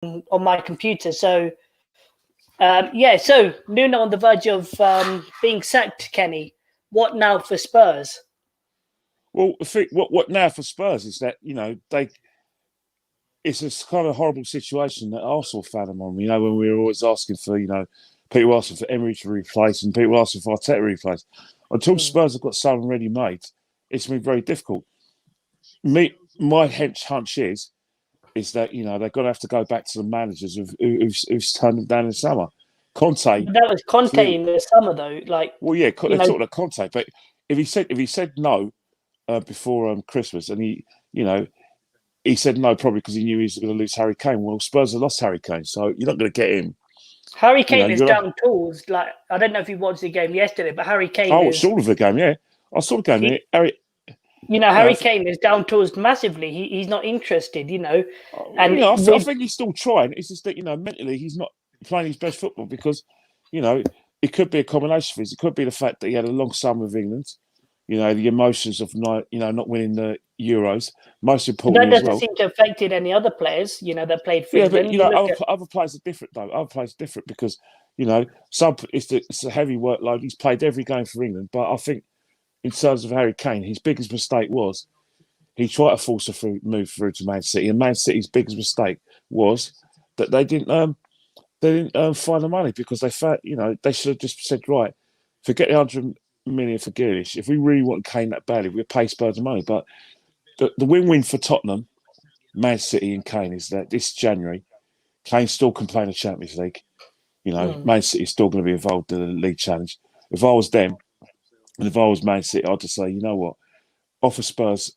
on my computer. So so Nuno on the verge of being sacked. Kenny, what now for Spurs? Well, I think what now for Spurs is that it's a kind of horrible situation that Arsenal found them on. When we were always asking for people asking for Emery to replace and people asking for Arteta to replace. Until Spurs have got someone ready made, it's been very difficult. My hunch is that they're going to have to go back to the managers who've turned them down in the summer. Conte. But that was Conte in the summer, though. They're talking about Conte, but if he said no before Christmas, and he said no probably because he knew he was going to lose Harry Kane. Well, Spurs have lost Harry Kane, so you're not going to get him. Harry Kane is down tools. I don't know if you watched the game yesterday, but Harry Kane. I watched all of the game. Yeah, I saw the game. Harry Kane is down tools massively. He's not interested. And I think he's still trying. It's just that mentally he's not playing his best football because it could be a combination of things. It could be the fact that he had a long summer with England. The emotions of not winning the Euros. Most importantly, that doesn't seem to have affected any other players. That played for England. Other players are different though. Other players are different because it's a heavy workload. He's played every game for England, but I think in terms of Harry Kane, his biggest mistake was he tried to force a move through to Man City, and Man City's biggest mistake was that they didn't find the money because they felt they should have just said, right, forget the 100 million for Grealish. If we really want Kane that badly, we'll pay Spurs the money. But the win-win for Tottenham, Man City and Kane is that this January, Kane still can play in the Champions League. Man City is still going to be involved in the league challenge. If I was them, and if I was Man City, I'd just say, you know what, offer Spurs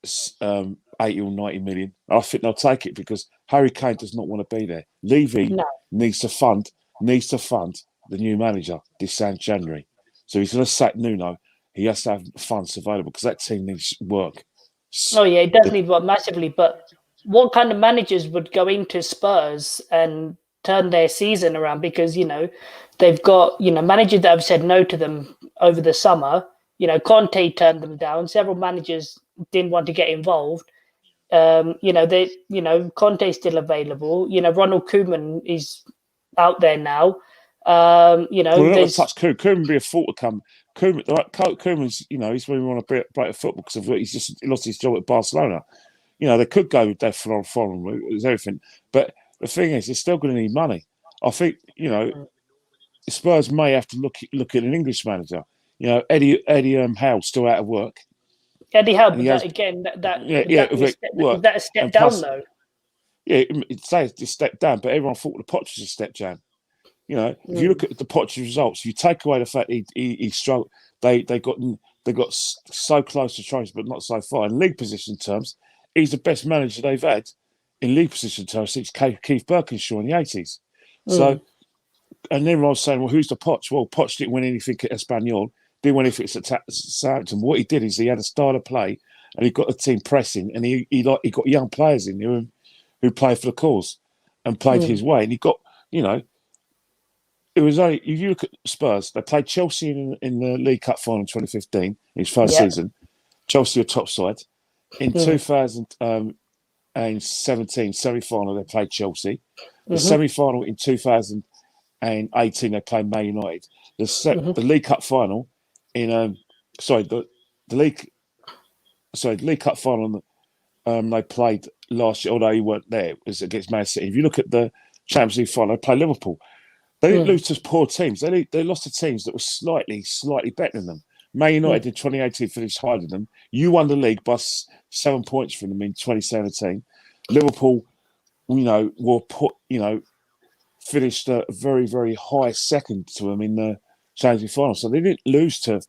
80 or 90 million. I think they'll take it because Harry Kane does not want to be there. Levy needs to fund the new manager this January. So he's going to sack Nuno. He has to have funds available because that team needs work. Oh yeah, it does need work massively. But what kind of managers would go into Spurs and turn their season around? Because they've got managers that have said no to them over the summer. Conte turned them down. Several managers didn't want to get involved. Conte's still available. Ronald Koeman is out there now. Well, we're not going to touch Koeman. Koeman would be a fault to come. Koeman's, he's really want to break football because he lost his job at Barcelona. They could go with that foreign route, there's everything. But the thing is, they're still going to need money. I think, Spurs may have to look at an English manager. Eddie Howe's still out of work. Eddie Howe, that a step down though? Yeah, it's a step down, but everyone thought the Poch was a step down. If you look at the Poch results, if you take away the fact he struggled, they got so close to trophies, but not so far. In league position terms, he's the best manager they've had in league position terms since Keith Birkinshaw in the 80s. So, and then I was saying, well, who's the Poch? Well, Poch didn't win anything at Espanyol, didn't win anything at Southampton. What he did is he had a style of play, and he got the team pressing, and he got young players in there who played for the cause and played his way, and he got It was only, if you look at Spurs, they played Chelsea in the League Cup final in 2015, his first season. Chelsea were top side. In 2017 semi-final, they played Chelsea. The semi-final in 2018, they played Man United. The League Cup final the League Cup final they played last year, although he weren't there, it was against Man City. If you look at the Champions League final, they played Liverpool. They didn't lose to poor teams. They lost to teams that were slightly better than them. Man United in 2018 finished higher than them. You won the league by 7 points from them in 2017. Liverpool, finished a very, very high second to them in the Champions League final. So they didn't lose to,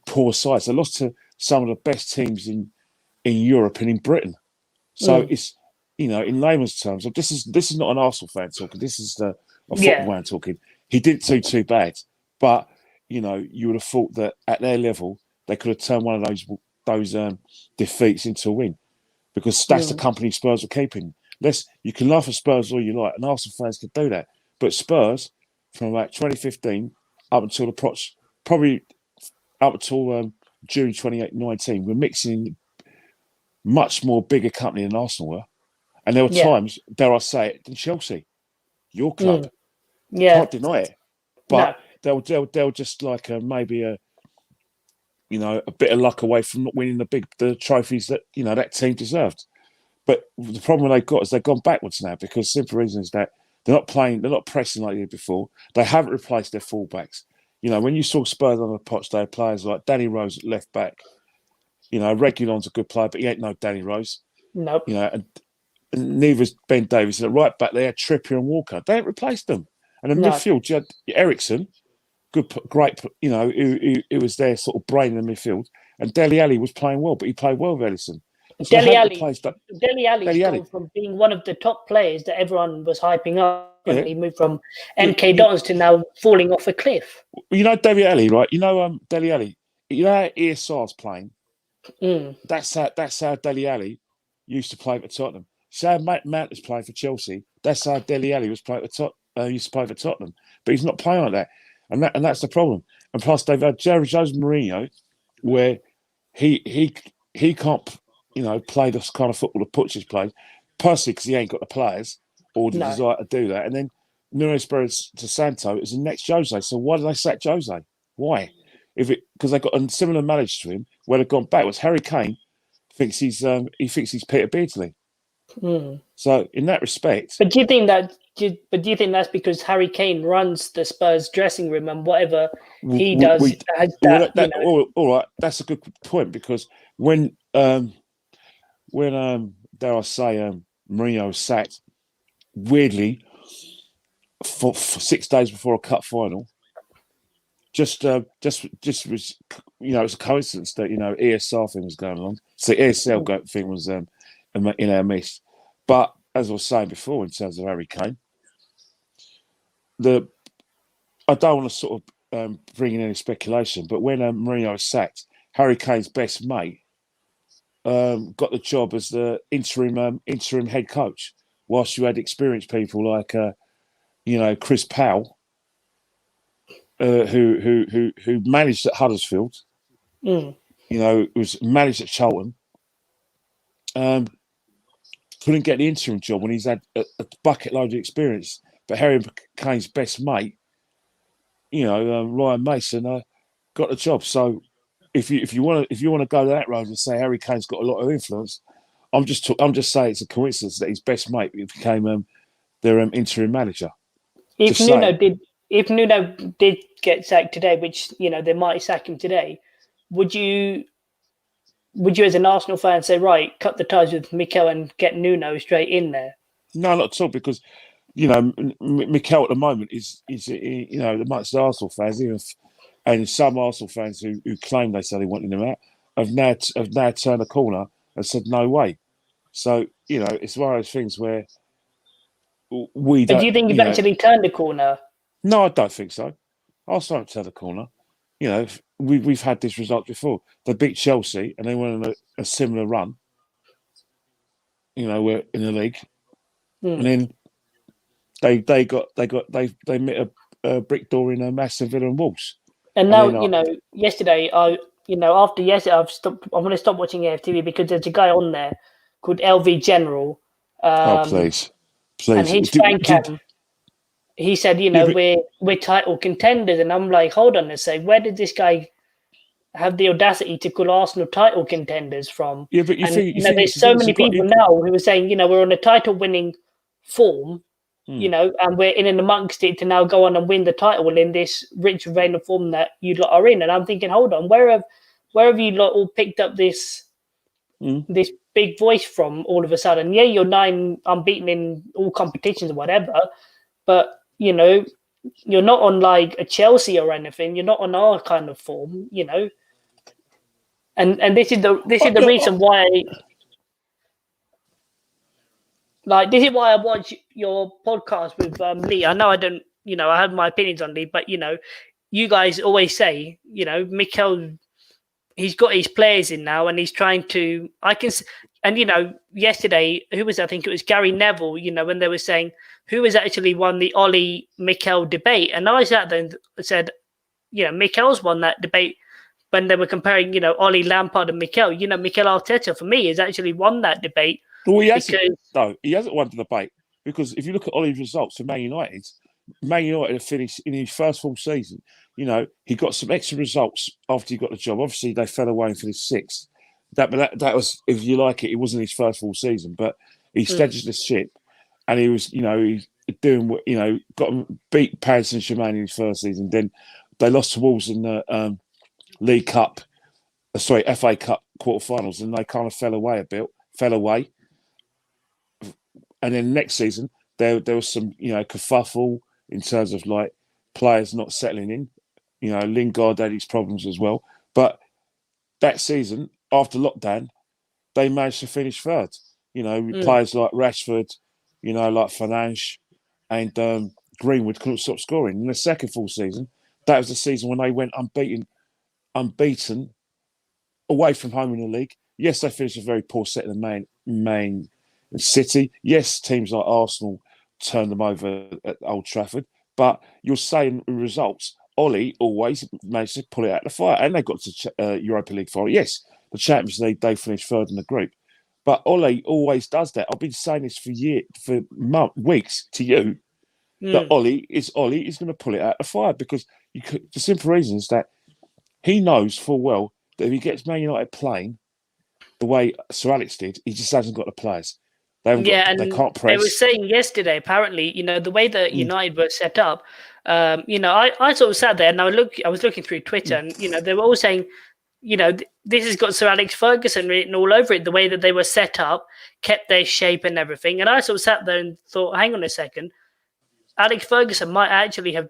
poor sides. They lost to some of the best teams in Europe and in Britain. So it's, in layman's terms, this is not an Arsenal fan talking. This is a football man talking. He didn't do too bad, but you would have thought that at their level they could have turned one of those defeats into a win, because that's the company Spurs were keeping. You can laugh at Spurs all you like, and Arsenal fans could do that, but Spurs from about 2015 up until probably up until June 2019, were mixing much more bigger company than Arsenal were. And there were times, dare I say it, in Chelsea, your club, can't deny it. But they'll just like maybe a bit of luck away from not winning the trophies that that team deserved. But the problem they've got is they've gone backwards now because the simple reason is that they're not pressing like they did before. They haven't replaced their fullbacks. When you saw Spurs on the pitch, they had players like Danny Rose at left back. Reguilon's a good player, but he ain't no Danny Rose. Nope. And neither is Ben Davies. At right back, they had Trippier and Walker. They ain't replaced them. And in midfield, you had Ericsson, great, who was their sort of brain in the midfield. And Dele Alli was playing well, but he played well with Ellison. So Dele Alli's gone from being one of the top players that everyone was hyping up, and he moved from MK Dons to now falling off a cliff. Dele Alli, right? Dele Alli. How ESR's playing. That's how Dele Alli used to play for Tottenham. So how Matt Mount is playing for Chelsea. That's how Dele Alli was playing used to play for Tottenham. But he's not playing like that, and that's the problem. And plus, they've had Jose Mourinho, where he can't play this kind of football that Pucci's played, personally because he ain't got the players or the desire to do that. And then Nuno Espirito Santo is the next Jose. So why did they sack Jose? Why? Because they got a similar manager to him where they've gone backwards. Harry Kane thinks he's Peter Beardsley. So in that respect, but do you think that's because Harry Kane runs the Spurs dressing room and whatever he does? All right, that's a good point because when dare I say, Mourinho was sacked, weirdly, for 6 days before a cup final, just was, it's a coincidence that, ESR thing was going on. So ESL thing was in our midst. But as I was saying before, in terms of Harry Kane, I don't want to sort of bring in any speculation, but when Mourinho was sacked, Harry Kane's best mate got the job as the interim head coach, whilst you had experienced people like Chris Powell, who managed at Huddersfield, was managed at Charlton, couldn't get the interim job when he's had a bucket load of experience. But Harry Kane's best mate, Ryan Mason, got the job. So if you want to go that road and say Harry Kane's got a lot of influence, I'm just saying it's a coincidence that his best mate became their interim manager. If Nuno did get sacked today, which they might sack him today, would you as an Arsenal fan say, right, cut the ties with Mikel and get Nuno straight in there? No, not at all, because Mikel at the moment is amongst the Arsenal fans, and some Arsenal fans who claim they said they wanted him out have now turned a corner and said no way. So it's one of those things where we don't. But do you think you've actually turned a corner? No, I don't think so. Arsenal haven't turned a corner. We've had this result before. They beat Chelsea and they went on a similar run. We're in the league, and then they met a brick door in a massive Villa and Wolves. And now yesterday after yesterday I'm going to stop watching AFTV because there's a guy on there called LV General. Please. And his fan cam. He said, we're title contenders, and I'm like, hold on a sec, where did this guy have the audacity to call Arsenal title contenders from? Yeah, but there's so many people now who are saying, we're on a title-winning form, and we're in and amongst it to now go on and win the title in this rich vein of form that you lot are in. And I'm thinking, hold on, where have you lot all picked up this this big voice from all of a sudden? Yeah, you're 9 unbeaten in all competitions or whatever, but you're not on like a Chelsea or anything. You're not on our kind of form, And this is the reason why. Like, this is why I watch your podcast with Lee. I know I don't, I have my opinions on Lee, but you guys always say, Mikel, he's got his players in now, and he's trying to. Yesterday, who was? I think it was Gary Neville. When they were saying who has actually won the Ollie Mikel debate, and I sat there and said, Mikel's won that debate when they were comparing, Ollie, Lampard, and Mikel. Mikel Arteta for me has actually won that debate Well, he hasn't, because though. He hasn't won the debate because if you look at Ollie's results for Man United have finished in his first full season. You know, he got some extra results after he got the job. Obviously, they fell away and finished sixth. That was, if you like it, it wasn't his first full season, but he steadied the ship, and he was, he doing what, beat Paris Saint-Germain in his first season. Then they lost to Wolves in the League Cup, FA Cup quarterfinals, and they kind of fell away. And then next season, there was some, kerfuffle in terms of like players not settling in. Lingard had his problems as well. But that season, after lockdown, they managed to finish third. Players like Rashford, like Fernandes and Greenwood couldn't stop scoring. In the second full season, that was the season when they went unbeaten away from home in the league. Yes, they finished a very poor set in the main City. Yes, teams like Arsenal turned them over at Old Trafford. But you're saying the results, Ollie always managed to pull it out of the fire. And they got to Europa League final. Yes, the Champions League, they finished third in the group. But Ollie always does that. I've been saying this for weeks to you, that Ollie is going to pull it out of the fire because the simple reason is that he knows full well that if he gets Man United playing the way Sir Alex did, he just hasn't got the players. They can't press. They were saying yesterday, apparently, the way that United were set up, I sort of sat there and I was looking through Twitter and, they were all saying, this has got Sir Alex Ferguson written all over it, the way that they were set up, kept their shape and everything. And I sort of sat there and thought, hang on a second, Alex Ferguson might actually have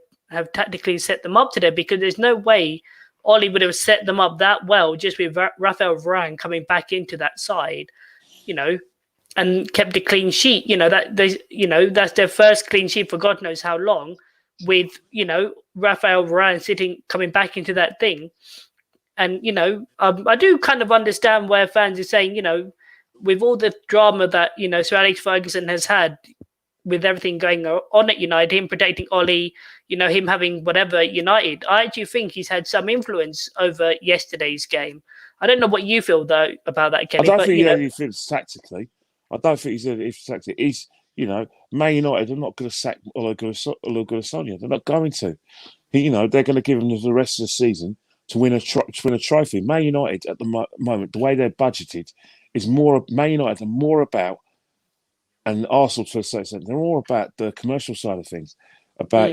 tactically set them up today because there's no way Ollie would have set them up that well just with Raphael Varane coming back into that side, and kept a clean sheet. That's their first clean sheet for God knows how long, with Raphael Varane coming back into that thing. And I do kind of understand where fans are saying, with all the drama that Sir Alex Ferguson has had with everything going on at United, him protecting Ollie, him having whatever at United, I actually think he's had some influence over yesterday's game. I don't know what you feel though about that, Kenny. I don't think he had any influence tactically. I don't think he's had any influence tactically. He's, Man United are not going to sack Ole Gunnar Solskjaer. They're not going to. They're going to give him the rest of the season to win a trophy. Man United at the moment, the way they're budgeted, is more. Man United are more about, and Arsenal to a certain extent, they're more about the commercial side of things. About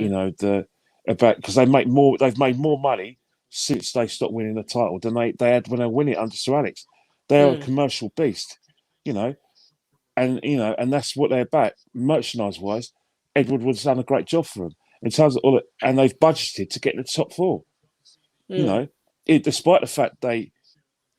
because they've made more money since they stopped winning the title than they had when they win it under Sir Alex. They're a commercial beast, and that's what they're about. Merchandise wise, Edward Wood's done a great job for them in terms of all it, and they've budgeted to get in the top four. Despite the fact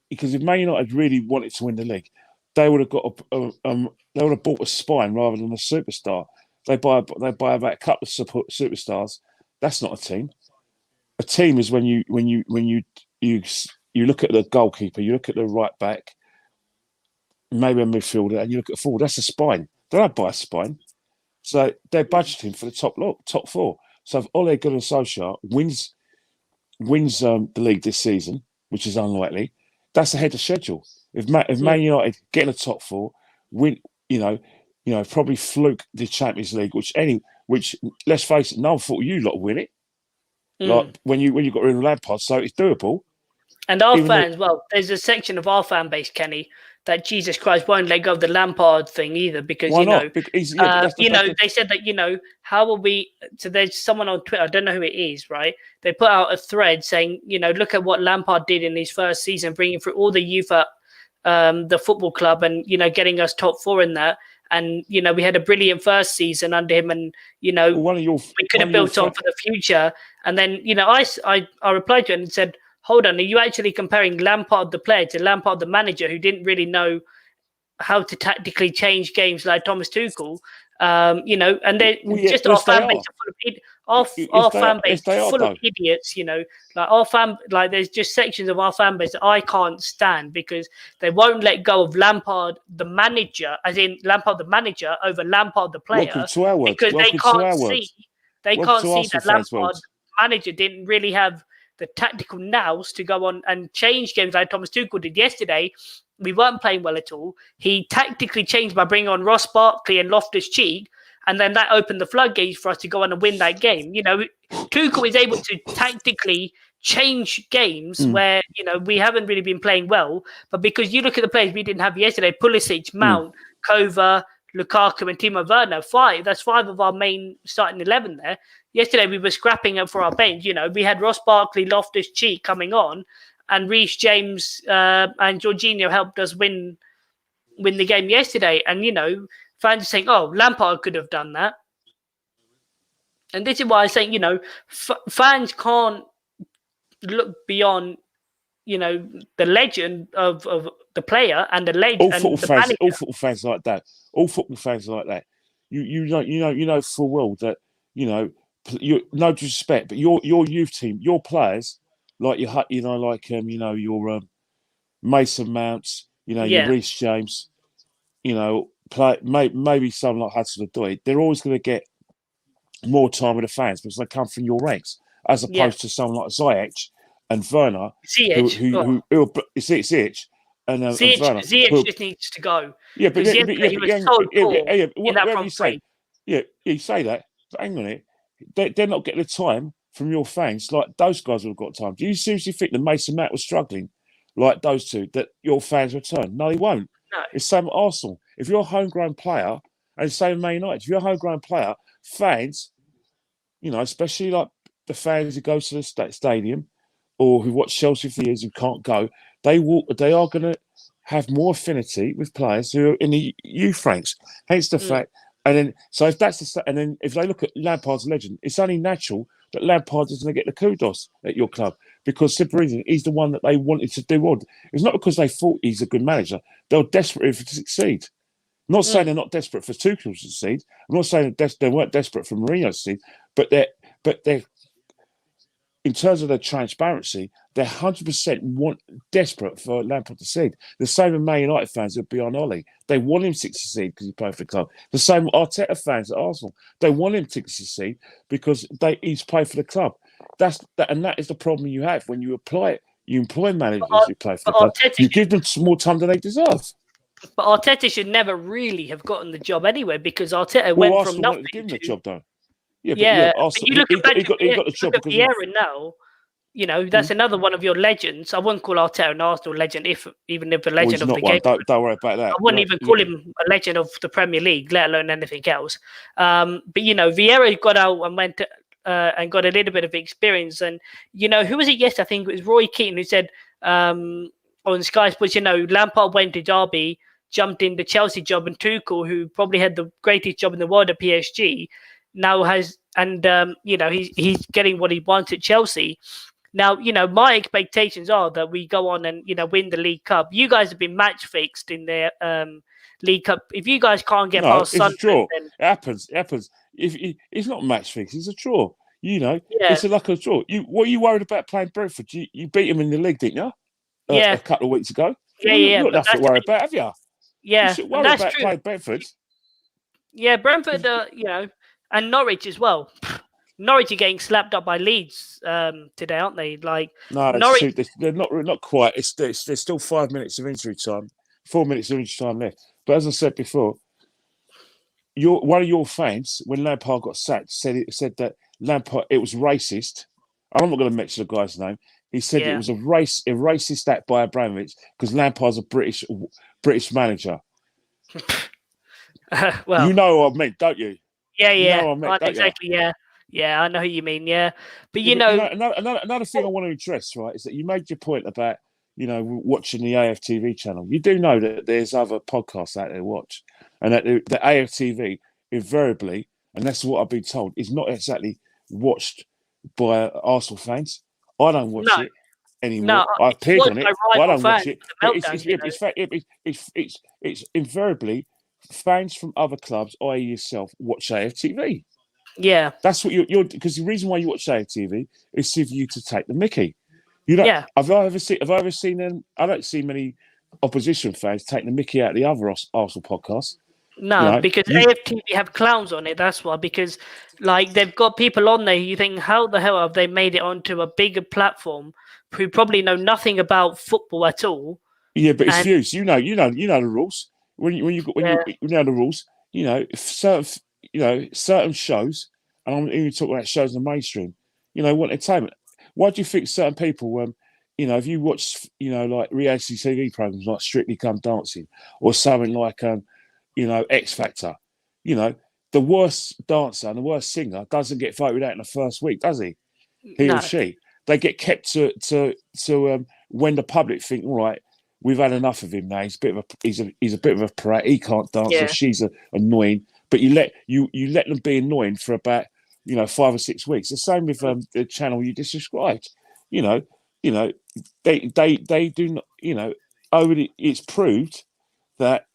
because if Man United really wanted to win the league, they would have got they would have bought a spine rather than a superstar. They buy about a couple of superstars. That's not a team. A team is when you look at the goalkeeper, you look at the right back, maybe a midfielder, and you look at the forward. That's a spine. They don't buy a spine. So they're budgeting for the top four. So if Ole Gunnar Solskjaer wins the league this season, which is unlikely, that's ahead of schedule. If Man United get in the top four, win, probably fluke the Champions League, which let's face it, no one thought you lot would win it. Like when you got rid of Lampard, so it's doable. And our fans, there's a section of our fan base, Kenny, that Jesus Christ won't let go of the Lampard thing either because why not? They said that how will we? So there's someone on Twitter, I don't know who it is, right? They put out a thread saying, look at what Lampard did in his first season, bringing through all the youth at the football club, and getting us top four in that. And we had a brilliant first season under him, and we could have built on for the future. And then I replied to it and said, hold on, are you actually comparing Lampard the player to Lampard the manager, who didn't really know how to tactically change games like Thomas Tuchel? And they're our fan base are full of idiots. Like there's just sections of our fan base that I can't stand because they won't let go of Lampard the manager, as in Lampard the manager over Lampard the player, because they can't see that Lampard manager didn't really have the tactical nous to go on and change games like Thomas Tuchel did yesterday. We weren't playing well at all. He tactically changed by bringing on Ross Barkley and Loftus-Cheek, and then that opened the floodgates for us to go on and win that game. Tuchel is able to tactically change games where, we haven't really been playing well, but because you look at the players we didn't have yesterday, Pulisic, Mount, Kova, Lukaku and Timo Werner, that's 5 of our main starting 11 there. Yesterday we were scrapping up for our bench. We had Ross Barkley, Loftus-Cheek coming on, and Reece James and Jorginho helped us win the game yesterday. And, fans are saying, oh, Lampard could have done that. And this is why I'm saying, fans can't look beyond, the legend of the player and the legend. All football fans like that. All football fans like that. You know full well that, no disrespect, but your youth team, your players, like your Mason Mounts, your Reece James, maybe someone like Hudson-Odoi, they're always going to get more time with the fans because they come from your ranks, as opposed to someone like Ziyech and Werner, who Ziyech and Werner. Ziyech just needs to go. Yeah, but he was so poor in that front three. Yeah, you say that. But hang on it. They're not getting the time from your fans like those guys would have got time. Do you seriously think that Mason Mount was struggling like those two, that your fans return? No, they won't. No. It's the same at Arsenal. If you're a homegrown player, and same Man United, if you're a homegrown player, fans, especially like the fans who go to the stadium or who watch Chelsea for years who can't go, they are going to have more affinity with players who are in the youth ranks. Hence the fact. And then, so if that's and then if they look at Lampard's legend, it's only natural that Lampard is going to get the kudos at your club because simple reason, he's the one that they wanted to do well. It's not because they thought he's a good manager. They're desperate to succeed. I'm not saying they're not desperate for Tuchel to succeed. I'm not saying they weren't desperate for Mourinho to succeed, but they're in terms of their transparency, they're 100% desperate for Lampard to succeed. The same with Man United fans would be on Ollie. They want him to succeed because he played for the club. The same with Arteta fans at Arsenal. They want him to succeed because he's played for the club. And that is the problem you have when you apply it. You employ managers who play for the club. You give them more time than they deserve. But Arteta should never really have gotten the job anyway because Arteta went from nothing to give him the job, though. Arsenal, you look at he got the job because Vieira now. That's another one of your legends. I wouldn't call Arteta an Arsenal legend, even if a legend of the game. Don't worry about that. I wouldn't even call him a legend of the Premier League, let alone anything else. But Vieira got out and went and got a little bit of experience. And who was it yesterday? I think it was Roy Keane who said on Sky Sports, Lampard went to Derby, jumped in the Chelsea job, and Tuchel, who probably had the greatest job in the world at PSG, now has, and he's getting what he wants at Chelsea. Now, my expectations are that we go on and win the League Cup. You guys have been match fixed in the League Cup. If you guys can't get past Sunderland, then it happens. If it's not match fixed, it's a draw. It's like a draw. What are you worried about playing Brentford? You beat them in the league, didn't you? A couple of weeks ago. You've got nothing to worry about, have you? Yeah, you should worry about playing Brentford. Yeah, Brentford. And Norwich as well. Norwich are getting slapped up by Leeds today, aren't they? No, Norwich, they're not quite. There's still 5 minutes of injury time, 4 minutes of injury time left. But as I said before, one of your fans, when Lampard got sacked, said that Lampard it was racist. I'm not going to mention the guy's name. He said it was a racist act by Abramovich because Lampard's a British manager. Well, you know what I meant, don't you? Yeah, you know what I meant, exactly. Yeah, I know who you mean. Yeah, but another thing I want to address, right, is that you made your point about watching the AFTV channel. You do know that there's other podcasts out there to watch, and that the AFTV invariably, and that's what I've been told, is not exactly watched by Arsenal fans. I don't watch it anymore. No, I appeared on it. I don't watch it. It's invariably fans from other clubs, i.e., yourself, watch AFTV. Yeah, that's what you're because the reason why you watch AFTV is for you to take the mickey. Have I ever seen them? I don't see many opposition fans take the mickey out of the other Arsenal podcasts. No, because AFTV have clowns on it. That's why. Because they've got people on there. You think, how the hell have they made it onto a bigger platform who probably know nothing about football at all? Yeah, but it's And views. You know the rules. yeah, You know the rules. You know, if certain shows, and I'm even talking about shows in the mainstream. You know, want entertainment. Why do you think certain people, if you watch, like reality TV programs like Strictly Come Dancing or something like, X Factor, you know, the worst dancer and the worst singer doesn't get voted out in the first week, does he or no, she? They get kept to when the public think, all right, we've had enough of him now. He's a bit of a prat. He can't dance, or yeah, she's annoying. But you let them be annoying for about 5 or 6 weeks. The same with the channel you just described. You know, you know they do not. It's proved that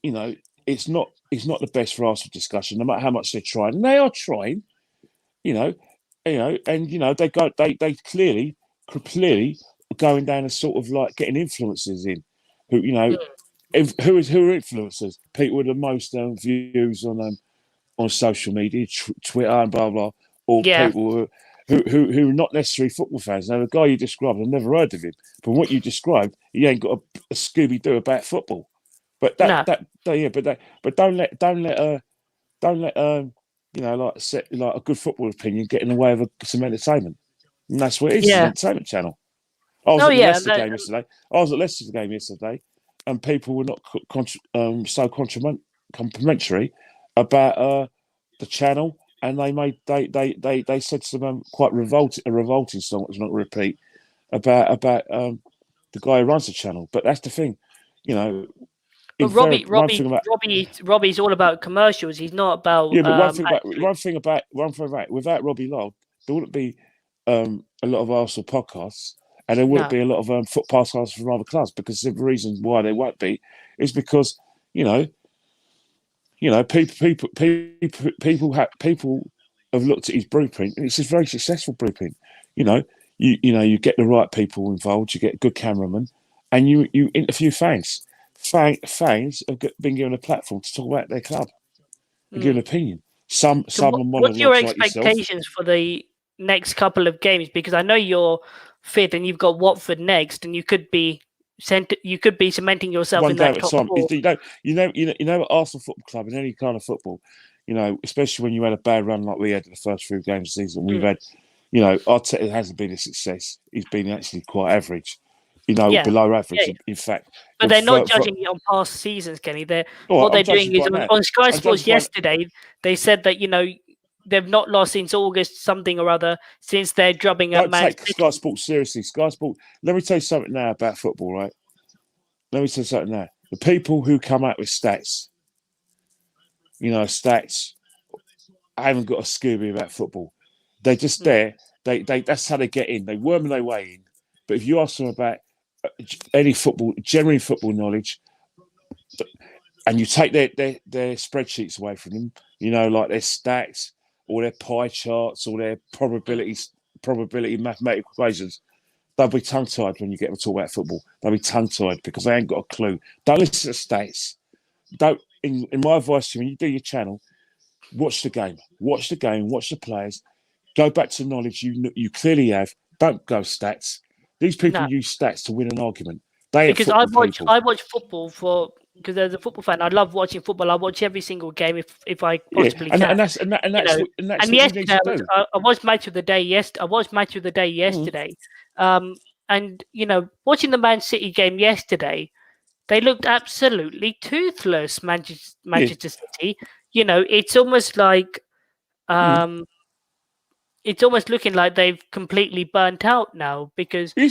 it's not the best for Arsenal discussion, no matter how much they're trying. And they are trying. You know, and they clearly going down a sort of like getting influencers in, who who are influencers, people with the most views on social media, Twitter and blah blah, or yeah, people who are not necessarily football fans. Now the guy you described, I've never heard of him. From what you described, he ain't got a Scooby Doo about football. But no, but don't let like set like a good football opinion get in the way of some entertainment. And that's what it is. It's an yeah. entertainment channel. I was Oh at the yeah, Leicester game yesterday. And people were not so complimentary about the channel, and they said some quite revolting song, which I'm not repeat, about the guy who runs the channel. But that's the thing, you know. but One thing about Robbie's all about commercials. He's not about Yeah, but actually. one thing about without Robbie Love, there wouldn't be a lot of Arsenal podcasts, and there wouldn't No, be a lot of foot podcasts from other clubs. Because the reason why they won't be is because you know people have looked at his blueprint, and it's a very successful blueprint. You know, you get the right people involved, you get good cameramen, and you interview fans. Fans have been given a platform to talk about their club and give an mm. opinion. Some So are what's your monologues like yourself. expectations for the next couple of games? Because I know you're fifth, and you've got Watford next, and you could be sent. You could be cementing yourself One in game that at a top time. four. At Arsenal Football Club in any kind of football, especially when you had a bad run like we had in the first few games of the season, we've had, Arteta hasn't been a success. He's been actually quite average, Yeah, below average. yeah. In fact, But they're not judging it on past seasons, Kenny. They're all right, what I'm they're judging doing is by now. on Sky I'm judging Sports by yesterday. They said that they've not lost since August something or other since they're drubbing at Don't Man take Sky City. Sports seriously. Sky Sports. Let me tell you something now about football, right? Let me tell you something now. The people who come out with stats, stats, haven't got a Scooby about football. They're just Mm, there. They that's how they get in. They worm their way in. But if you ask them about any football, generally football knowledge, and you take their spreadsheets away from them, like their stats or their pie charts or their mm. probability mathematical equations, they'll be tongue tied when you get them to talk about football. They'll be tongue tied because they ain't got a clue. Don't listen to stats. Don't. In my advice to you, when you do your channel, watch the game. Watch the game. Watch the players. Go back to knowledge you clearly have. Don't go stats. These people No, use stats to win an argument. They ain't because I football watch people. I watch football for because as a football fan, I love watching football. I watch every single game if I Yeah, possibly and, can. and that's and, that, and You that's know, what and that's and what you need yesterday to do. I watched match of the day. I watched match of the day Mm. yesterday. And watching the Man City game yesterday, they looked absolutely toothless. Yeah. Manchester City. It's almost like Mm. um, it's almost looking like they've completely burnt out now because that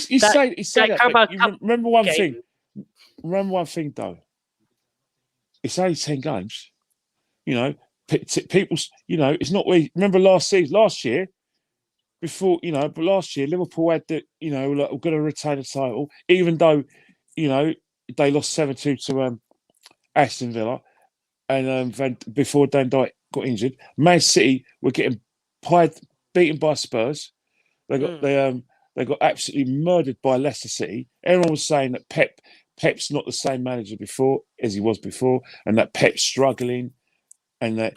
You say that, but Carabao you Cup remember one game. thing. Remember one thing, though. It's only 10 games. You know, people. It's not. Remember last year, but last year Liverpool had the. Like, we're going to retain the title, even though, you know, they lost 7-2 to Aston Villa, and before Van Dijk got injured. Man City were getting beaten by Spurs. They got Mm. they got absolutely murdered by Leicester City. Everyone was saying that Pep's not the same manager before as he was before, and that Pep's struggling, and that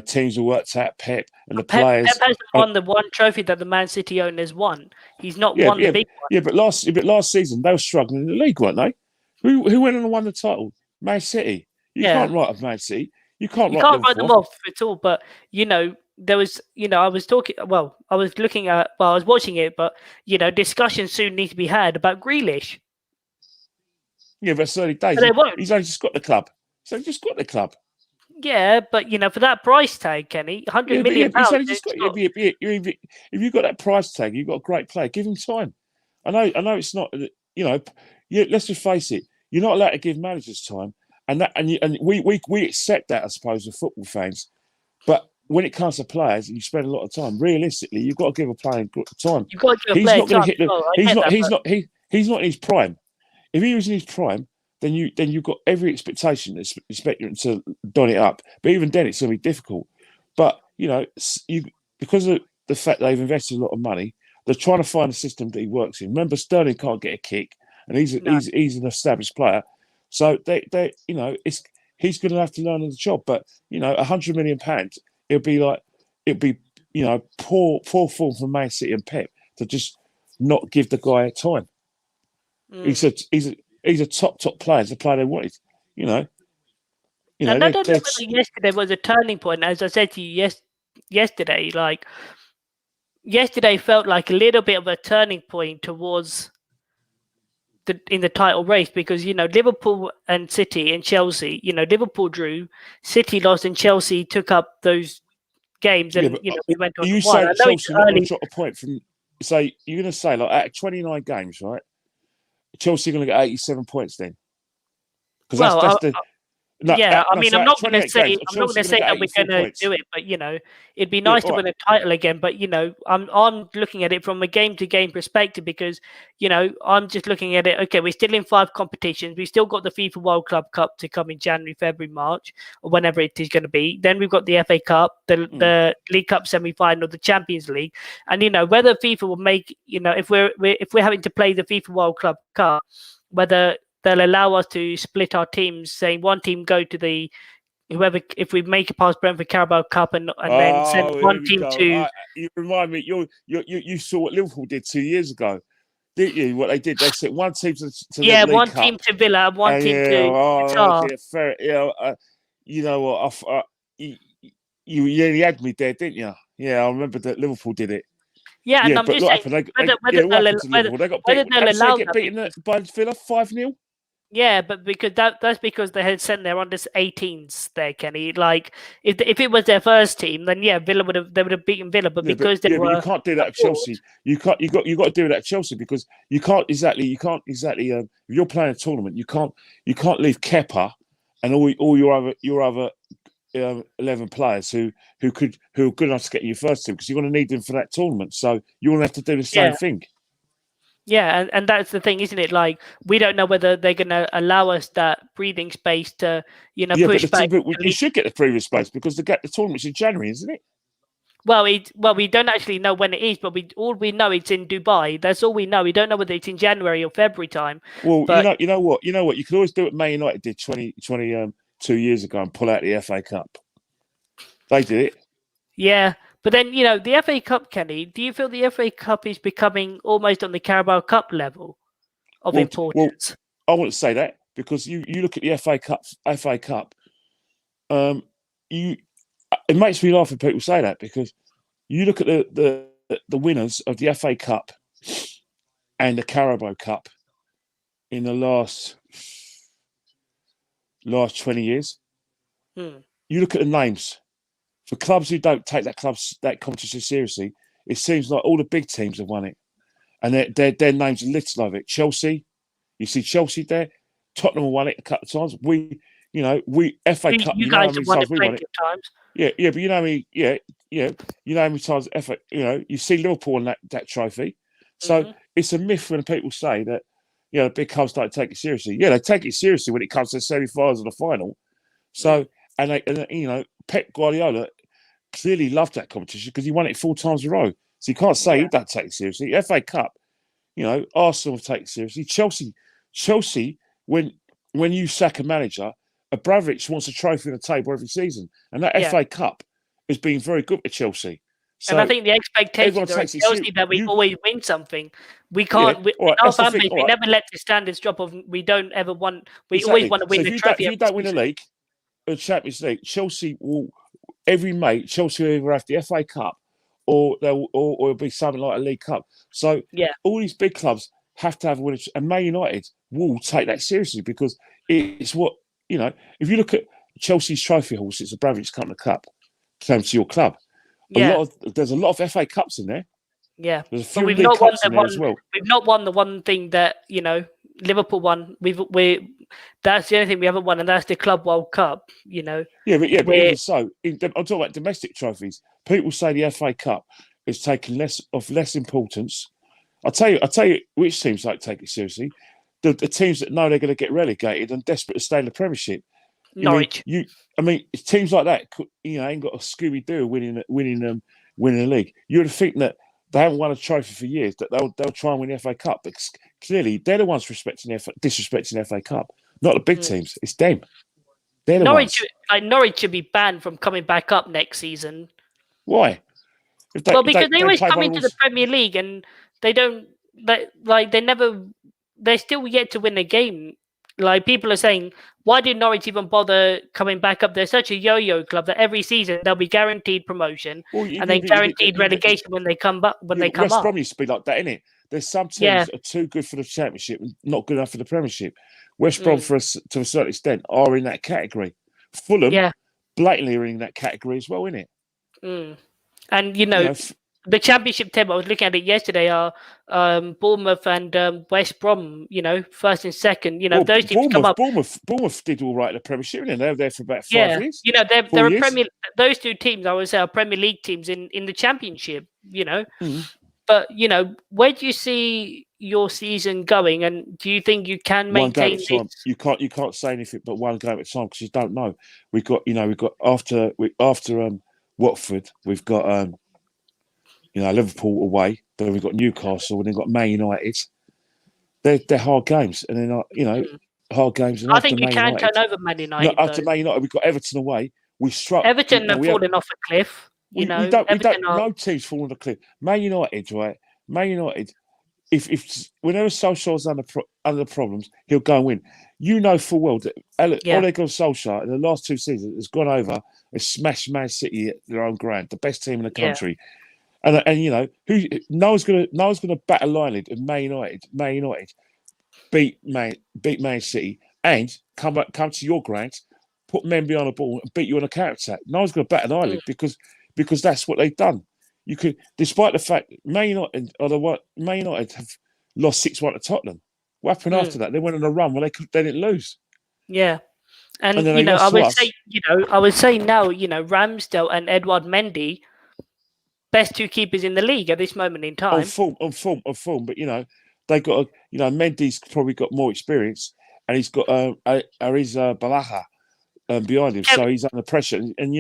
teams will work out Pep and the Pep players. hasn't And, won the one trophy that the Man City owners won. He's not yeah, won the yeah, big one. yeah. But last season they were struggling in the league, weren't they? Who went on and won the title? Man City. You Yeah, can't write off Man City. You can't you write can't write them Liverpool off. off at all. But there was, I was talking. Well, I was looking at. Well, I was watching it, but discussions soon need to be had about Grealish. Yeah, but it's early days. But they won't. He's only just got the club. So he just got the club. Yeah, but for that price tag, Kenny, hundred Yeah, but million he's pounds. only just got. If you got that price tag, you've got a great player. Give him time. I know. It's not. Let's just face it. You're not allowed to give managers time, and we accept that, I suppose, as football fans. But when it comes to players, and you spend a lot of time. Realistically, you've got to give a player time. You've got to give a He's player not going time. to hit the. Well, I He's get not. that, He's but not. He's not in his prime. If he was in his prime, then you've got every expectation to expect him to don it up. But even then, it's going to be difficult. But because of the fact they've invested a lot of money, they're trying to find a system that he works in. Remember, Sterling can't get a kick, and he's no. he's an established player, so he's going to have to learn on the job. But £100 million, it'd be poor form from Man City and Pep to just not give the guy time. He's a top player. He's a player they wanted. And I don't know whether yesterday was a turning point. As I said to you yesterday, like yesterday felt like a little bit of a turning point towards in the title race, because Liverpool and City and Chelsea, Liverpool drew, City lost, and Chelsea took up those games, and we went on. You say Chelsea not going to drop a point from? Say you're going to say like out of 29 games, right? Chelsea are going to get 87 points then, because that's the. I'm not going to say that we're going to do it, but it'd be nice to win a title again. But I'm looking at it from a game-to-game perspective, because I'm just looking at it. Okay, we're still in 5 competitions. We've still got the FIFA World Club Cup to come in January, February, March, or whenever it is going to be. Then we've got the FA Cup, the League Cup semi-final, the Champions League, and whether FIFA will make if we're having to play the FIFA World Club Cup, whether they'll allow us to split our teams, saying one team go to the whoever, if we make it past Brentford Carabao Cup, and then send one team to. You remind me, you saw what Liverpool did 2 years ago, didn't you? What they did, they sent one team to the League one Cup, team to Villa, and one team to Qatar. You know what? You nearly had me there, didn't you? Yeah, I remember that Liverpool did it. Yeah, and I'm just saying whether they'll allow get beaten by Villa 5-0. Yeah, but because that's because they had sent their under 18s there, Kenny. Like if it was their first team, then Villa would have beaten Villa. But because they were, but you can't do that at Chelsea. You got to do that at Chelsea, because you can't exactly. If you're playing a tournament, you can't leave Kepa and all your other 11 players who are good enough to get you first team, because you're going to need them for that tournament. So you're going to have to do the same thing. Yeah, and that's the thing, isn't it? Like, we don't know whether they're going to allow us that breathing space to, push back. But you should get the breathing space, because the tournament's in January, isn't it? Well, we don't actually know when it is, but all we know it's in Dubai. That's all we know. We don't know whether it's in January or February time. Well, but, you know what? You could always do what Man United did 22 years ago and pull out the FA Cup. They did it. Yeah. But then, the FA Cup, Kenny, do you feel the FA Cup is becoming almost on the Carabao Cup level of importance? Well, I wouldn't say that, because you look at the FA Cup, it makes me laugh when people say that, because you look at the winners of the FA Cup and the Carabao Cup in the last 20 years. You look at the names. For clubs who don't take that competition seriously, it seems like all the big teams have won it, and their names are little of it. Chelsea, you see Chelsea there. Tottenham have won it a couple of times. We FA Cup. You guys have won it plenty of times. Yeah, but you know how many times FA. You see Liverpool on that trophy. So it's a myth when people say that the big clubs don't take it seriously. Yeah, they take it seriously when it comes to the semi-finals or the final. So and Pep Guardiola clearly loved that competition, because he won it 4 times in a row. So you can't say he don't take it seriously. FA Cup, Arsenal take it seriously. Chelsea, when you sack a manager, Abramovich wants a trophy on the table every season, and that FA Cup has been very good for Chelsea. And I So think the everyone expectations are at takes it Chelsea seriously. that we always win something. We Yeah, can't. all In right, our that's the fan thing. base, All we right, never let the standards drop. Of we don't ever want. We always exactly. want to So win the trophy if you every don't win the season. league, the Champions League, Chelsea will every mate. Chelsea will either have the FA Cup or it'll be something like a League Cup. So Yeah, all these big clubs have to have a winner, and Man United will take that seriously because it's what you know. If you look at Chelsea's trophy horse, it's a Bradford's Cup came to your club. yeah, There's a lot of FA Cups in there. yeah. There's a But few we've League not won Cups the in there as one. well. We've not won the one thing that Liverpool won. That's the only thing we haven't won, and that's the Club World Cup. But Where even so, I'm talking about domestic trophies. People say the FA Cup is taking less importance. I'll tell you which teams don't take it seriously. The teams that know they're going to get relegated and desperate to stay in the Premiership. Norwich. Teams like that, ain't got a Scooby Doo winning the league. You would think that they haven't won a trophy for years, that they'll try and win the FA Cup. But clearly, they're the ones disrespecting the FA Cup, not the big teams. It's them. They're the Norwich, ones. Norwich should be banned from coming back up next season. Why? Because they always play come one of into the those, Premier League and they don't they never they're still yet to win a game. Like people are saying, why did Norwich even bother coming back up? They're such a yo-yo club that every season they'll be guaranteed promotion and then guaranteed relegation when they come up. West Brom used to be like that, innit? There's some teams that are too good for the Championship and not good enough for the Premiership. West Brom, to a certain extent, are in that category. Fulham, blatantly are in that category as well, innit? And the Championship table, I was looking at it yesterday, are Bournemouth and West Brom, first and second. Those teams come up. Bournemouth did all right in the Premiership, and they were there for about 5 years. They're a Premier. Those two teams, I would say, are Premier League teams in the Championship. But where do you see your season going, and do you think you can maintain one game at a time? You can't say anything but one game at a time because you don't know. We've got after Watford, we've got Liverpool away. Then we've got Newcastle, and then we've got Man United. They're hard games, and then hard games. And I think you can turn over Man United. After Man United, we've got Everton away. We struck. Everton have fallen off a cliff. We don't. No teams falling off a cliff. Man United, right? Man United. If whenever Solskjaer's under problems, he'll go and win. You know full well that Ole Gunnar Solskjaer in the last 2 seasons has gone over and smashed Man City at their own ground, the best team in the country. And no one's gonna bat an eyelid and Man United beat Man City and come to your ground, put men behind the ball and beat you on a counter attack. No one's gonna bat an eyelid because that's what they've done. You could, despite the fact Man United have lost 6-1 to Tottenham. What happened after that? They went on a run where they didn't lose. Yeah. And I would say now, Ramsdale and Edouard Mendy, best 2 keepers in the league at this moment in time. On form. But they got Mendy's probably got more experience, and he's got Ariza Balaha behind him, so he's under pressure. And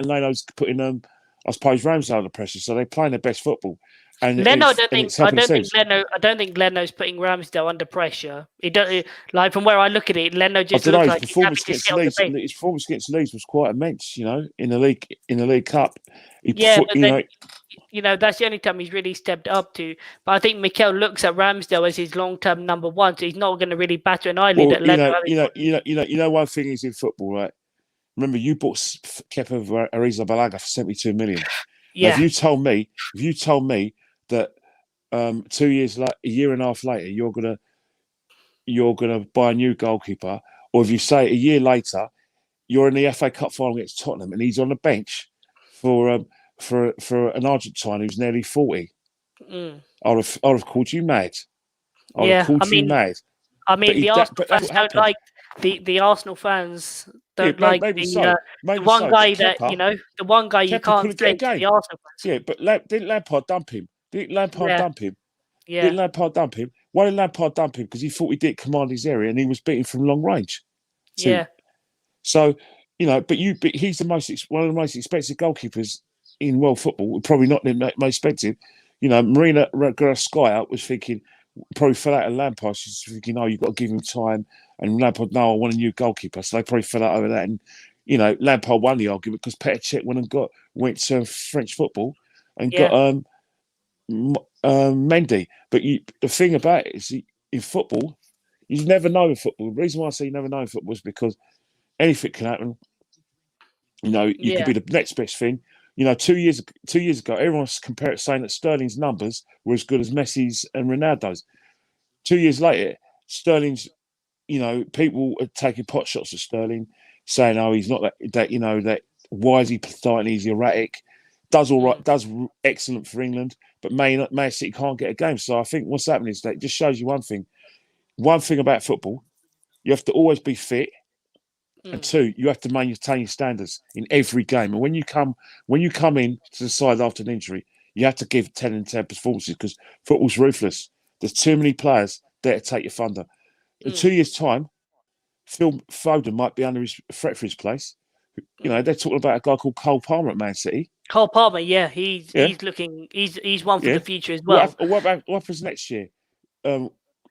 Leno's putting I suppose Ramsdale under pressure, so they're playing their best football. And Leno, I don't think Leno's putting Ramsdale under pressure. Like from where I look at it, Leno just looks like his performance against Leeds was quite immense. In the League Cup. That's the only time he's really stepped up to. But I think Mikel looks at Ramsdale as his long-term number one, so he's not going to really batter an eyelid at Leno. One thing is in football, right? Remember, you bought Kepa Arrizabalaga for 72 million. Yeah. Now, if you told me that 2 years a year and a half later, you're gonna buy a new goalkeeper, or if you say a year later you're in the FA Cup final against Tottenham and he's on the bench for an Argentine who's nearly 40, I'd have called you mad. Mad. I mean, the Arsenal fans don't like the Arsenal fans don't like the one guy that the one guy you can't say to the Arsenal fans. Yeah, but didn't Lampard dump him? Yeah. Didn't Lampard dump him? Why did Lampard dump him? Because he thought he didn't command his area and he was beating from long range. So but he's one of the most expensive goalkeepers in world football. Probably not the most expensive. Marina Graskaya was thinking. Probably fell out of Lampard. She's thinking, you've got to give him time. And Lampard, no, I want a new goalkeeper. So they probably fell out over that. And, Lampard won the argument because Petr Cech went to French football and got Yeah. Mendy. But the thing about it is, in football, you never know in football. The reason why I say you never know in football is because anything can happen. You could Yeah. be the next best thing. 2 years ago, everyone was saying that Sterling's numbers were as good as Messi's and Ronaldo's. 2 years later, Sterling's, people are taking pot shots at Sterling, saying, "Oh, he's not that. Why is he starting? He's erratic. Does all right, does excellent for England, but Man City can't get a game." So I think what's happening is that it just shows you one thing. One thing about football, you have to always be fit. And two, you have to maintain your standards in every game. And when you come in to the side after an injury, you have to give 10 and 10 performances because football's ruthless. There's too many players there to take your thunder. In 2 years' time, Phil Foden might be under his threat for his place. They're talking about a guy called Cole Palmer at Man City. Cole Palmer, yeah, he's Yeah, looking, he's one for yeah. the future as well. What happens next year?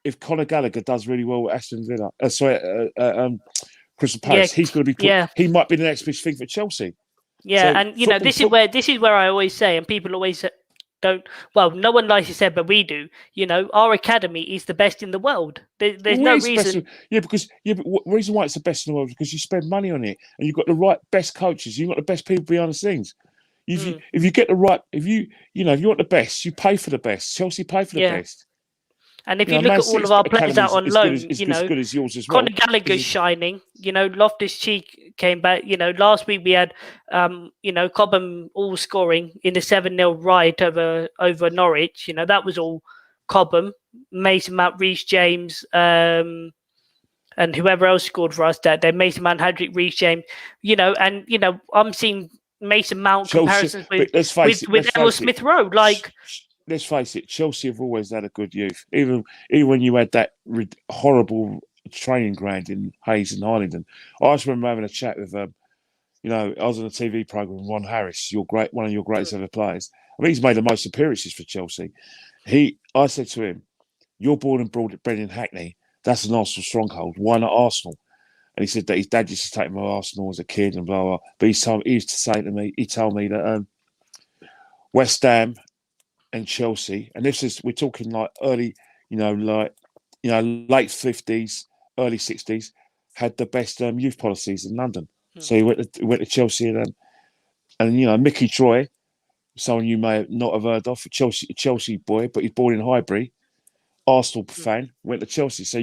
If Conor Gallagher does really well with Aston Villa, Crystal Palace, he's going to be put. Yeah. He might be the next big thing for Chelsea. Yeah, so and this is where I always say, and people always don't. Well, no one likes to say, but we do. Our academy is the best in the world. There's no reason. But the reason why it's the best in the world is because you spend money on it, and you've got the right best coaches. You've got the best people behind the scenes. If you get the right, if you want the best, you pay for the best. Chelsea pay for the best. And if you look at all of our players out on loan, as good as yours as well. Conor Gallagher's shining. Loftus-Cheek came back. Last week we had, Cobham all scoring in the 7-0 riot over Norwich. That was all Cobham, Mason Mount, Reece James, and whoever else scored for us that day. Mason Mount, Hadrick, Reece James. I'm seeing Mason Mount comparisons with Emil Smith Rowe. Let's face it, Chelsea have always had a good youth. Even when you had that horrible training ground in Hayes and Harlington. I just remember having a chat with, I was on a TV programme with Ron Harris, one of your greatest ever players. I mean, he's made the most appearances for Chelsea. I said to him, "You're born and bred in Hackney. That's an Arsenal stronghold. Why not Arsenal?" And he said that his dad used to take him to Arsenal as a kid and blah, blah. But he used to say to me, he told me that West Ham and Chelsea, and we're talking like early, late 50s, early 60s, had the best youth policies in London. So he went to Chelsea and Mickey Troy, someone you may not have heard of, a Chelsea boy, but he's born in Highbury, Arsenal fan, went to Chelsea. So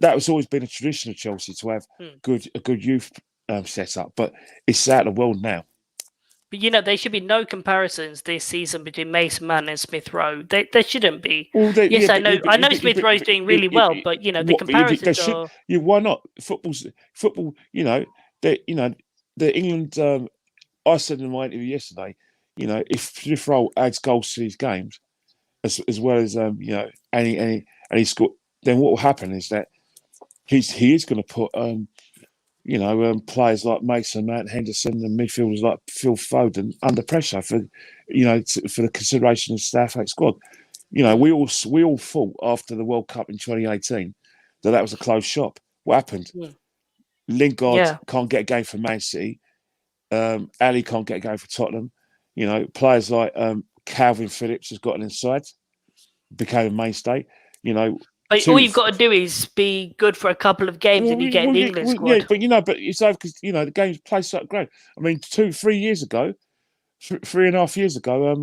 that was always been a tradition of Chelsea to have a good youth set up, but it's out of the world now. But there should be no comparisons this season between Mason Mount and Smith Rowe. There shouldn't be. Well, I know Smith Rowe's doing really well, but the comparisons are. Why not? Football. The England. I said in my interview yesterday, if Smith Rowe adds goals to these games, as well as and he scored, then what will happen is that he is going to put players like Mason Mount, Henderson, and midfielders like Phil Foden under pressure for the consideration of the Southgate squad. We all thought after the World Cup in 2018 that was a closed shop. What happened? Yeah. Lingard can't get a game for Man City. Ali can't get a game for Tottenham. Players like Calvin Phillips has gotten inside, became a mainstay. But all you've got to do is be good for a couple of games and you get the England squad. Yeah, but it's over because the game's played so great. I mean, 3 years ago, 3.5 years ago,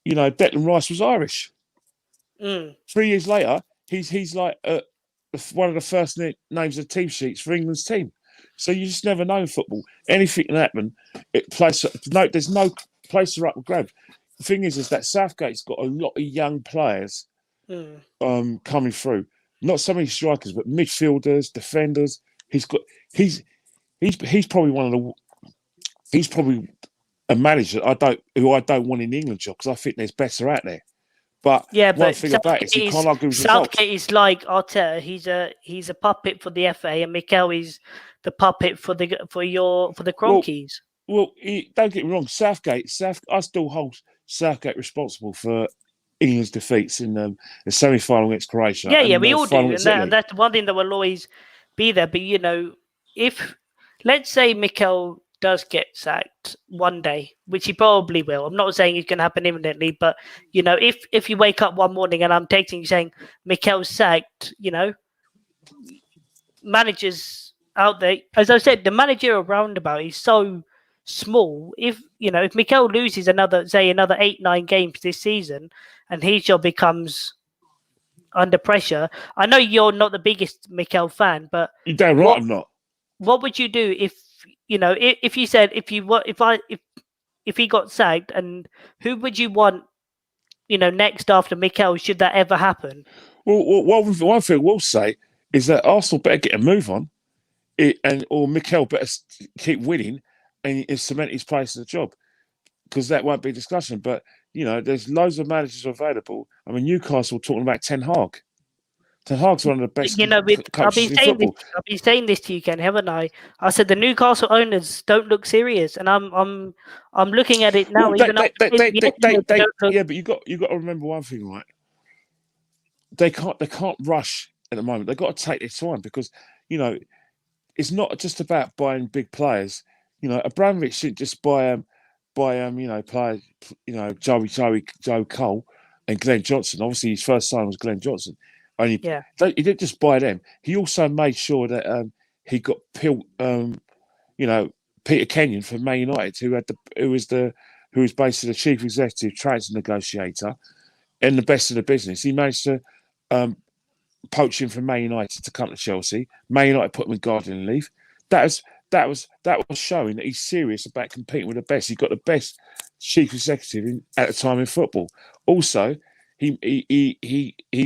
Declan Rice was Irish. 3 years later, he's like one of the first names of team sheets for England's team. So you just never know in football. Anything can happen. There's no place to up and grab. The thing is that Southgate's got a lot of young players coming through. Not so many strikers, but midfielders, defenders. He's probably a manager who I don't want in the England job because I think there's better out there. But one thing about it is you can't argue with results. Southgate is like Arteta. He's a puppet for the FA, and Mikel is the puppet for the Cronkies. Well, don't get me wrong. Southgate. I still hold Southgate responsible for England's defeats in the semi-final against Croatia. Yeah, we all do, and that's one thing that will always be there. But if let's say Mikel does get sacked one day, which he probably will. I'm not saying it's going to happen imminently, but if you wake up one morning and I'm texting you saying Mikel's sacked, managers out there, as I said, the managerial roundabout is so small. If Mikel loses another 8-9 games this season, and his job becomes under pressure. I know you're not the biggest Mikel fan, but you're damn right I'm not. What would you do if you said if he got sacked, and who would you want next after Mikel, should that ever happen? Well, one thing we'll say is that Arsenal better get a move on, or Mikel better keep winning and cement his place in the job, because that won't be a discussion. But there's loads of managers available. I mean, Newcastle talking about Ten Hag. Ten Hag's one of the best coaches in football. I've been saying this to you, Ken, haven't I? I said the Newcastle owners don't look serious, and I'm looking at it now. Well, yeah, but you got to remember one thing, right? They can't rush at the moment. They've got to take their time, because it's not just about buying big players. Abramovich shouldn't just buy players, Joe Cole and Glenn Johnson. Obviously, his first sign was Glenn Johnson. He didn't just buy them. He also made sure that he got Peter Kenyon from Man United, who was basically the chief executive transfer negotiator and the best of the business. He managed to poach him from Man United to come to Chelsea. Man United put him in gardening leave. That was showing that he's serious about competing with the best. He got the best chief executive at the time in football. Also, he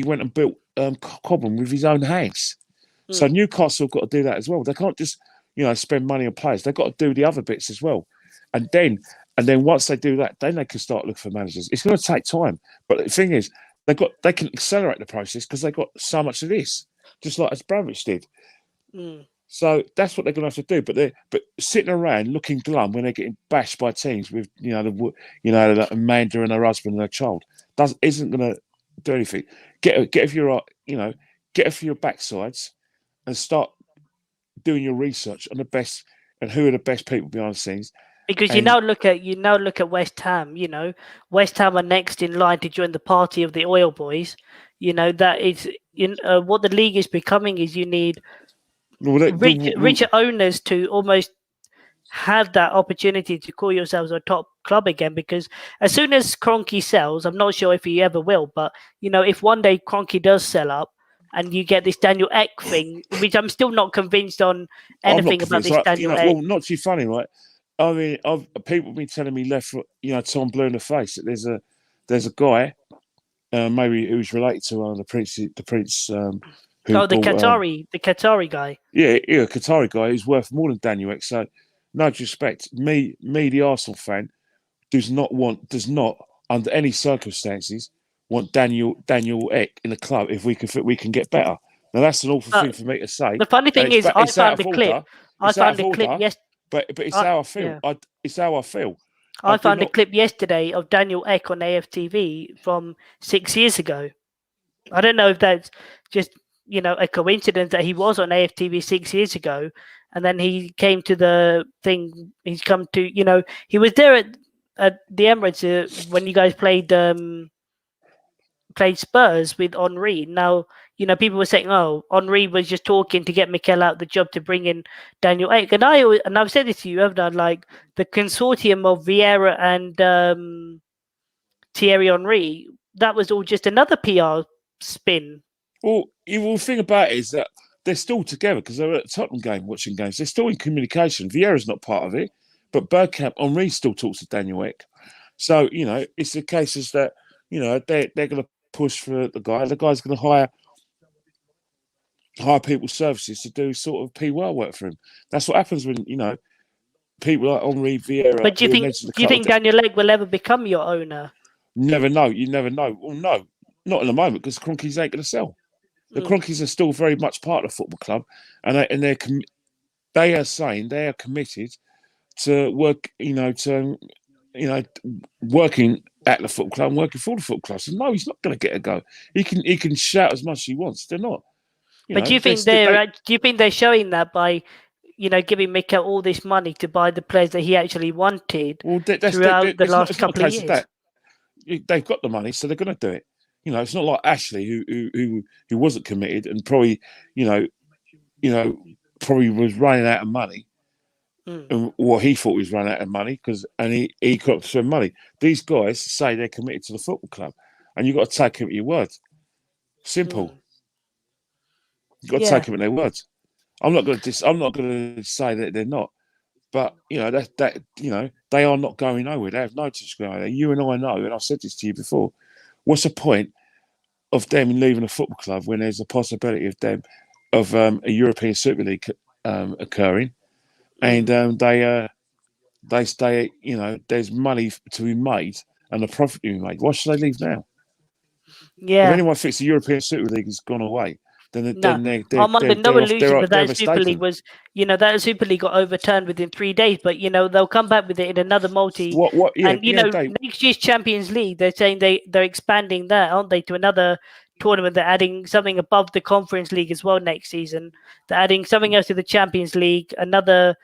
went and built Cobham with his own hands. So Newcastle have got to do that as well. They can't just spend money on players. They've got to do the other bits as well. And then once they do that, then they can start looking for managers. It's going to take time, but the thing is, they can accelerate the process because they've got so much of this, just like as Abramovich did. So that's what they're going to have to do. But sitting around looking glum when they're getting bashed by teams with Amanda and her husband and her child isn't going to do anything. Get off your backsides and start doing your research on the best and who are the best people behind the scenes. Because you now look at West Ham. West Ham are next in line to join the party of the oil boys. That is what the league is becoming. Is you need richer owners to almost have that opportunity to call yourselves a top club again. Because as soon as Kroenke sells, I'm not sure if he ever will, but if one day Kroenke does sell up and you get this Daniel Ek thing, which I'm still not convinced on anything about this Daniel Ek. Well, not too funny, right? I mean, people have been telling me left foot, Tom Blue in the face, that there's a guy, maybe who's related to the prince. The Qatari guy. Yeah, a Qatari guy who's worth more than Daniel Ek. So, no disrespect, me, the Arsenal fan, does not under any circumstances want Daniel Ek in the club if we can get better. Now that's an awful thing for me to say. The funny thing is, I found the clip. Yes. But it's how I feel. Yeah. It's how I feel. I found a clip yesterday of Daniel Ek on AFTV from 6 years ago. I don't know if that's just a coincidence that he was on AFTV 6 years ago, and then he came to the thing. He's come to he was there at the Emirates when you guys played Spurs with Henry. Now, people were saying, "Oh, Henry was just talking to get Mikel out of the job to bring in Daniel Ek." And I've said this to you, haven't I? Like the consortium of Vieira and Thierry Henry, that was all just another PR spin. Well, the thing about it is that they're still together because they're at the Tottenham game watching games. They're still in communication. Vieira's not part of it, but Bergkamp, Henry still talks to Daniel Ek. So it's the case is that they're going to push for the guy. The guy's going to hire people's services to do sort of PR work for him. That's what happens when people like Henry Vieira. But do you think Daniel Ek will ever become your owner? Never know. You never know. Well, no, not in the moment because Kroenkes ain't going to sell. The Kroenkes are still very much part of the football club, and they are saying they are committed to work. Working at the football club and working for the football club. So no, he's not going to get a go. He can shout as much as he wants. They're not. But do you think they're showing that by, giving Mikel all this money to buy the players that he actually wanted throughout the last couple of years. They've got the money, so they're going to do it. It's not like Ashley who wasn't committed and probably, probably was running out of money, or he thought he was running out of money and he couldn't spend money. These guys say they're committed to the football club, and you've got to take them at your word. Simple. You've got to take them at their words. I'm not going to say that they're not, but they are not going nowhere. They have no touch going there. You and I know, and I've said this to you before. What's the point of them leaving a football club when there's a possibility of a European Super League occurring, and they stay. There's money to be made and a profit to be made. Why should they leave now? Yeah. If anyone thinks the European Super League has gone away, then I'm under no illusion that Super League was, that Super League got overturned within 3 days. But they'll come back with it in another multi. Next year's Champions League, they're saying they're expanding that, aren't they, to another tournament? They're adding something above the Conference League as well next season. They're adding something else to the Champions League, another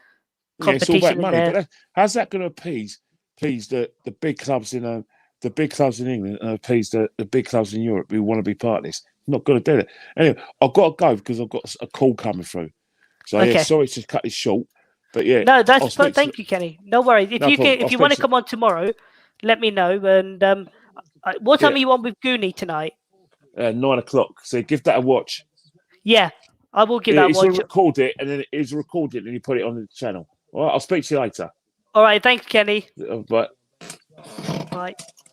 competition. It's all about money, but how's that going to appease the big clubs in the big clubs in England and appease the big clubs in Europe who want to be part of this? Not going to do that. Anyway, I've got to go because I've got a call coming through. So sorry to cut this short, but no, that's fine. Thank you, Kenny. No worries. If you want to come on tomorrow, let me know. And what time are you on with Goonie tonight? 9:00. So give that a watch. Yeah, I will give that a watch. Record it, and then it's recorded, and you put it on the channel. All right, I'll speak to you later. All right, thanks, Kenny. Bye. Bye.